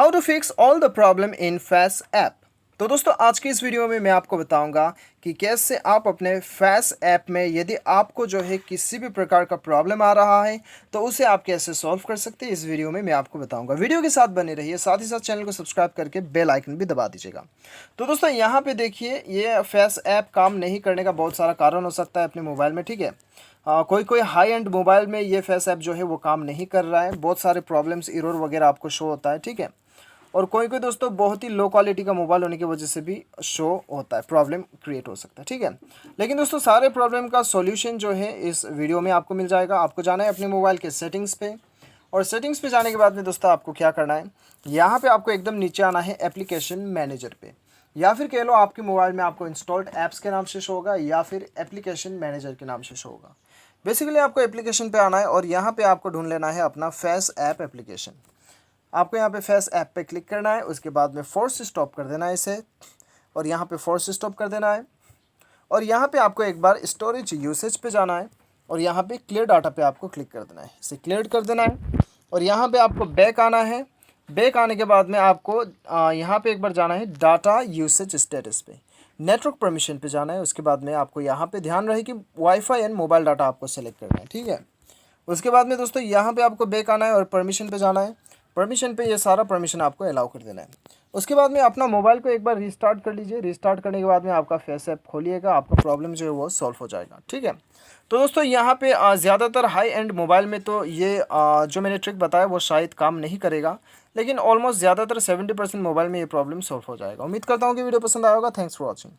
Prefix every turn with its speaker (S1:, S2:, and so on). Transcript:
S1: How to fix all the problem in face app. तो दोस्तों आज की इस वीडियो में मैं आपको बताऊंगा कि कैसे आप अपने फेस ऐप में यदि आपको जो है किसी भी प्रकार का प्रॉब्लम आ रहा है तो उसे आप कैसे सॉल्व कर सकते हैं। इस वीडियो में मैं आपको बताऊंगा। वीडियो के साथ बने रहिए, साथ ही साथ चैनल को सब्सक्राइब करके बेल आइकन भी दबा दीजिएगा। तो दोस्तों यहाँ पे देखिए, ये फेस ऐप काम नहीं करने का बहुत सारा कारण हो सकता है अपने मोबाइल में, ठीक है। कोई कोई हाई एंड मोबाइल में ये फेस ऐप जो है वो काम नहीं कर रहा है, बहुत सारे प्रॉब्लम्स एरर वगैरह आपको शो होता है, ठीक है। और कोई कोई दोस्तों बहुत ही लो क्वालिटी का मोबाइल होने की वजह से भी शो होता है, प्रॉब्लम क्रिएट हो सकता है, ठीक है। लेकिन दोस्तों सारे प्रॉब्लम का सॉल्यूशन जो है इस वीडियो में आपको मिल जाएगा। आपको जाना है अपने मोबाइल के सेटिंग्स पे, और सेटिंग्स पे जाने के बाद में दोस्तों आपको क्या करना है, यहाँ पे आपको एकदम नीचे आना है एप्लीकेशन मैनेजर पे, या फिर कह लो आपके मोबाइल में आपको इंस्टॉल्ड ऐप्स के नाम से शो होगा या फिर एप्लीकेशन मैनेजर के नाम से शो होगा। बेसिकली आपको एप्लीकेशन पे आना है और यहाँ पे आपको ढूंढ लेना है अपना फेस ऐप एप्लीकेशन। आपको यहाँ पे फेस ऐप पे क्लिक करना है, उसके बाद में फोर्स स्टॉप कर देना है इसे, और यहाँ पे फोर्स स्टॉप कर देना है। और यहाँ पे आपको एक बार स्टोरेज यूसेज पे जाना है और यहाँ पे क्लियर डाटा पे आपको क्लिक कर देना है, इसे क्लियर कर देना है। और यहाँ पे आपको बैक आना है। बैक आने के बाद में आपको यहाँ पे एक बार जाना है डाटा यूसेज स्टेटस पे, नेटवर्क परमिशन पे जाना है। उसके बाद में आपको यहाँ पे ध्यान रहे कि वाईफाई एंड मोबाइल डाटा आपको सेलेक्ट करना है, ठीक है। उसके बाद में दोस्तों यहाँ पे आपको बैक आना है और परमिशन पे जाना है। परमिशन पे ये सारा परमिशन आपको अलाउ कर देना है। उसके बाद में अपना मोबाइल को एक बार रीस्टार्ट कर लीजिए। रीस्टार्ट करने के बाद में आपका फेस ऐप खोलिएगा, आपका प्रॉब्लम जो है वो सॉल्व हो जाएगा, ठीक है। तो दोस्तों यहाँ पे ज़्यादातर हाई एंड मोबाइल में तो ये जो मैंने ट्रिक बताया वो शायद काम नहीं करेगा, लेकिन ऑलमोस्ट ज़्यादातर 70% मोबाइल में ये प्रॉब्लम सॉल्व हो जाएगा। उम्मीद करता हूँ कि वीडियो पसंद आया होगा। Thanks for watching.